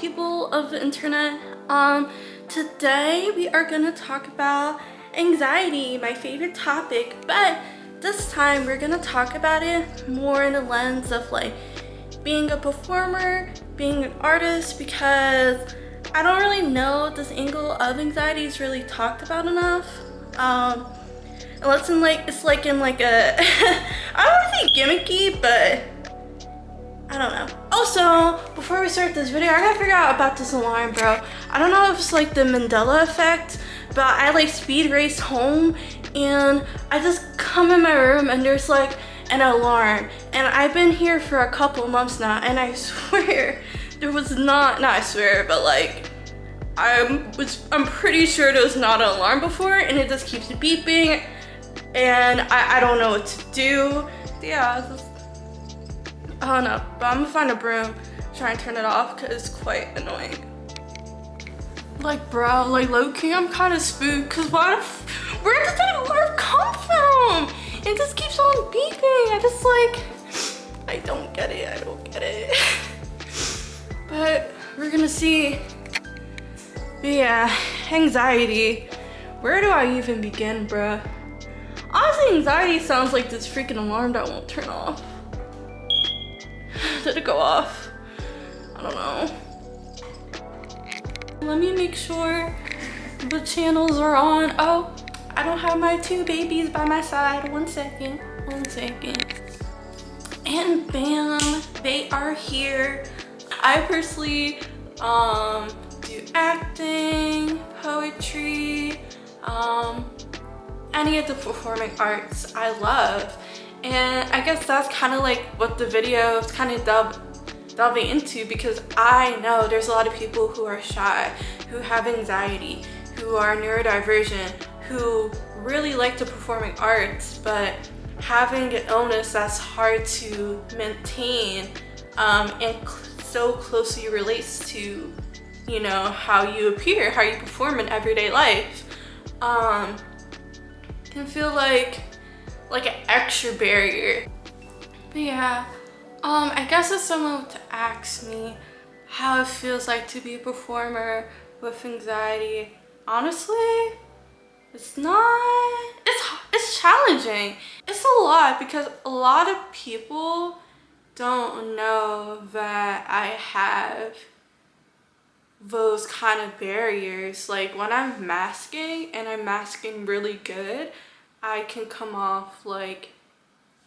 people of the internet. Today we are gonna talk about anxiety, my favorite topic, but this time we're gonna talk about it more in the lens of like being a performer, being an artist, because I don't really know this angle of anxiety is really talked about enough. Unless in like it's like in like a I don't want to say gimmicky, but I don't know. Also, before we start this video, I gotta figure out about this alarm, bro. I don't know if it's like the Mandela effect, but I like speed raced home and I just come in my room and there's like an alarm, and I've been here for a couple months now, and I swear there was not I swear, but like I'm pretty sure there was not an alarm before, and it just keeps beeping and I don't know what to do. Yeah, I don't know, but I'm gonna find a broom, try and turn it off because it's quite annoying. Like, bro, like low-key, I'm kind of spooked because where does that alarm come from? It just keeps on beeping. I don't get it. But we're gonna see. But yeah, anxiety. Where do I even begin, bruh? Honestly, anxiety sounds like this freaking alarm that won't turn off. Did it go off? I don't know. Let me make sure the channels are on. Oh, I don't have my two babies by my side. One second. And bam, they are here. I personally do acting, poetry, any of the performing arts I love. And I guess that's kind of like what the video is kind of delving into, because I know there's a lot of people who are shy, who have anxiety, who are neurodivergent, who really like the performing arts, but having an illness that's hard to maintain and so closely relates to, you know, how you appear, how you perform in everyday life, can feel like an extra barrier. But yeah, I guess if someone were to ask me how it feels like to be a performer with anxiety, honestly, it's challenging. It's a lot because a lot of people don't know that I have those kind of barriers. Like when I'm masking and I'm masking really good, I can come off like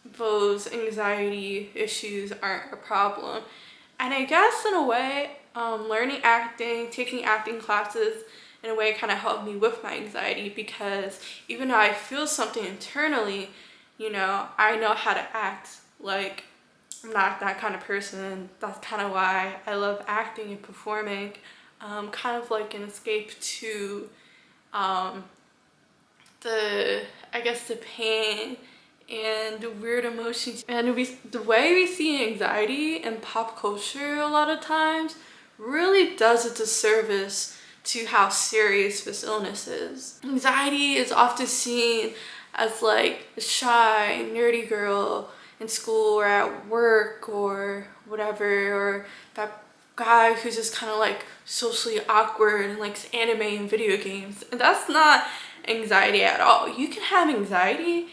those anxiety issues aren't a problem. And I guess in a way, learning acting, taking acting classes, in a way kind of helped me with my anxiety, because even though I feel something internally, you know, I know how to act. Like, I'm not that kind of person. That's kind of why I love acting and performing. Kind of like an escape to the pain and the weird emotions. And the way we see anxiety in pop culture a lot of times really does a disservice to how serious this illness is. Anxiety is often seen as like a shy, nerdy girl in school or at work or whatever, or that guy who's just kind of like socially awkward and likes anime and video games. And that's not anxiety at all. You can have anxiety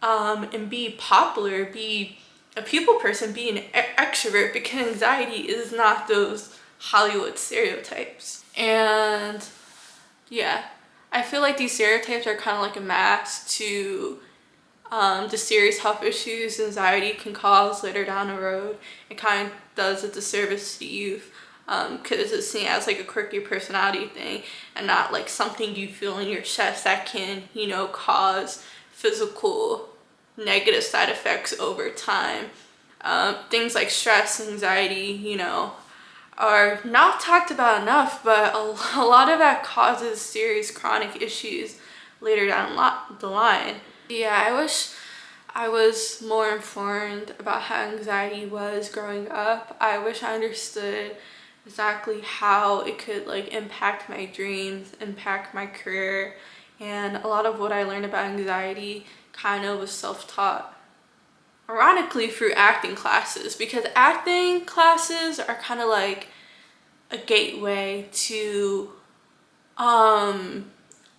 and be popular, be a people person, be an extrovert, because anxiety is not those Hollywood stereotypes. And yeah, I feel like these stereotypes are kind of like a mask to the serious health issues anxiety can cause later down the road. It kind of does a disservice to youth because it's seen as like a quirky personality thing and not like something you feel in your chest that can, you know, cause physical negative side effects over time. Things like stress, anxiety, you know, are not talked about enough, but a lot of that causes serious chronic issues later down the line. Yeah, I wish I was more informed about how anxiety was growing up. I wish I understood exactly how it could like impact my dreams, impact my career, and a lot of what I learned about anxiety kind of was self-taught. Ironically, through acting classes, because acting classes are kind of like a gateway to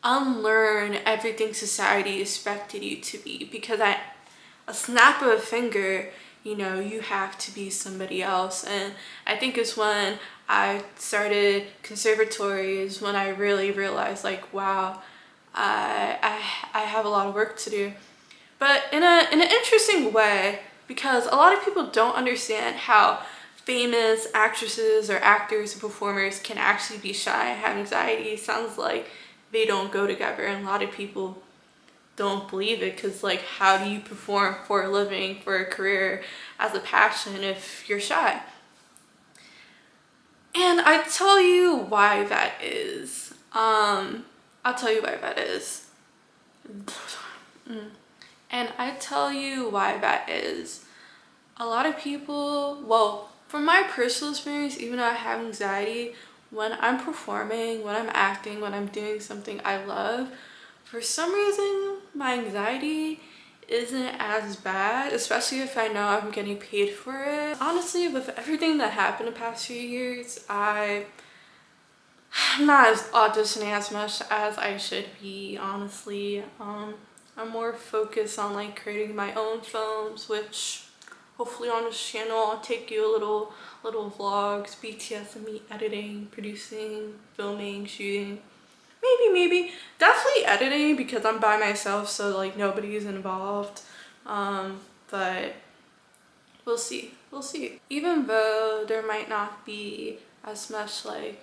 unlearn everything society expected you to be, because at a snap of a finger, you know, you have to be somebody else. And I think it's when I started conservatory is when I really realized, like, wow, I have a lot of work to do. But in an interesting way, because a lot of people don't understand how famous actresses or actors or performers can actually be shy and have anxiety. It sounds like they don't go together, and a lot of people don't believe it, because like, how do you perform for a living, for a career, as a passion if you're shy? And I tell you why that is. I'll tell you why that is. And I tell you why that is. A lot of people, well, from my personal experience, even though I have anxiety, when I'm performing, when I'm acting, when I'm doing something I love, for some reason, my anxiety isn't as bad, especially if I know I'm getting paid for it. Honestly, with everything that happened the past few years, I'm not as auditioning as much as I should be, honestly. I'm more focused on like creating my own films, which hopefully on this channel I'll take you a little vlogs, BTS and me editing, producing, filming, shooting. Maybe definitely editing, because I'm by myself, so like nobody's involved. But we'll see. Even though there might not be as much like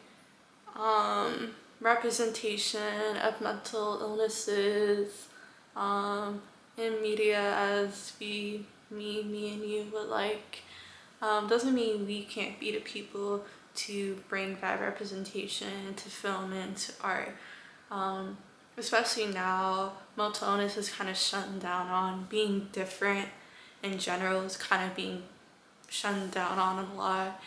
representation of mental illnesses in media as me and you would like, doesn't mean we can't be the people to bring that representation to film and to art. Especially now, mental illness is kind of shut down on. Being different in general is kind of being shut down on a lot.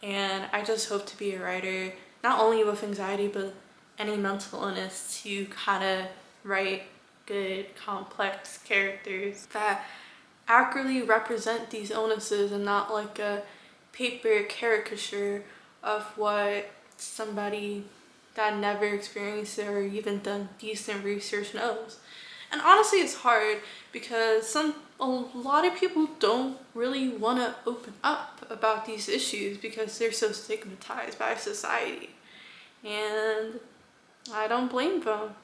And I just hope to be a writer, not only with anxiety, but any mental illness, to kind of write good, complex characters that accurately represent these illnesses and not like a paper caricature of what somebody that never experienced it or even done decent research knows. And honestly, it's hard because a lot of people don't really want to open up about these issues because they're so stigmatized by society. And I don't blame them.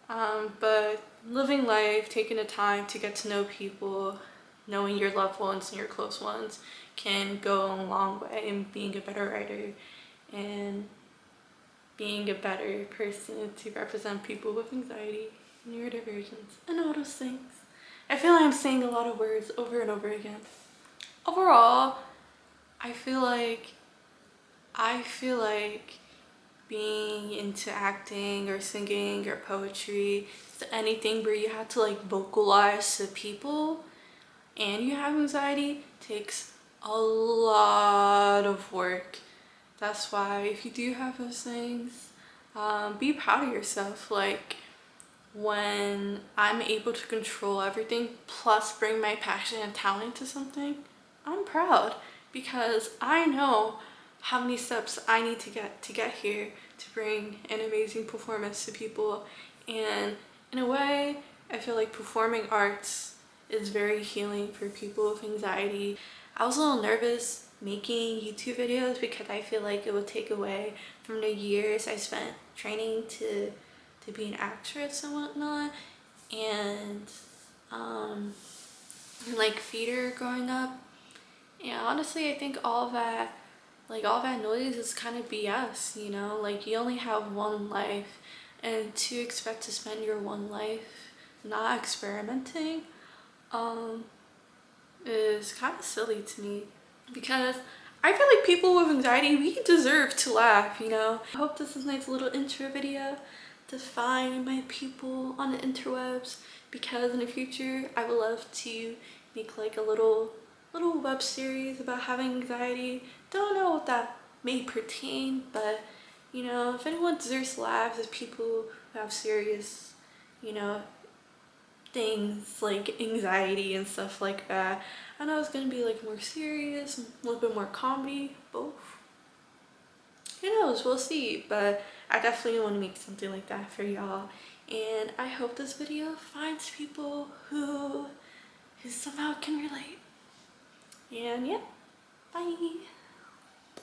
But living life, taking the time to get to know people, knowing your loved ones and your close ones can go a long way in being a better writer and being a better person to represent people with anxiety, neurodivergence, and all those things. I feel like I'm saying a lot of words over and over again. Overall, I feel like being into acting or singing or poetry, anything where you have to like vocalize to people and you have anxiety, takes a lot of work. That's why if you do have those things, be proud of yourself. Like, when I'm able to control everything plus bring my passion and talent to something, I'm proud, because I know how many steps I need to get here to bring an amazing performance to people. And in a way, I feel like performing arts is very healing for people with anxiety. I was a little nervous making YouTube videos because I feel like it would take away from the years I spent training to be an actress and whatnot, and like theater growing up. And honestly, I think all that noise is kind of BS, you know? Like, you only have one life, and to expect to spend your one life not experimenting is kind of silly to me, because I feel like people with anxiety, we deserve to laugh, you know? I hope this is a nice little intro video to find my people on the interwebs, because in the future I would love to make like a little web series about having anxiety. Don't know what that may pertain, but you know, if anyone deserves to laugh, is people who have serious, you know, things like anxiety and stuff like that. I know it's gonna be like more serious, a little bit more comedy, both. knows, we'll see. But I definitely want to make something like that for y'all. And I hope this video finds people who somehow can relate. And yeah, bye.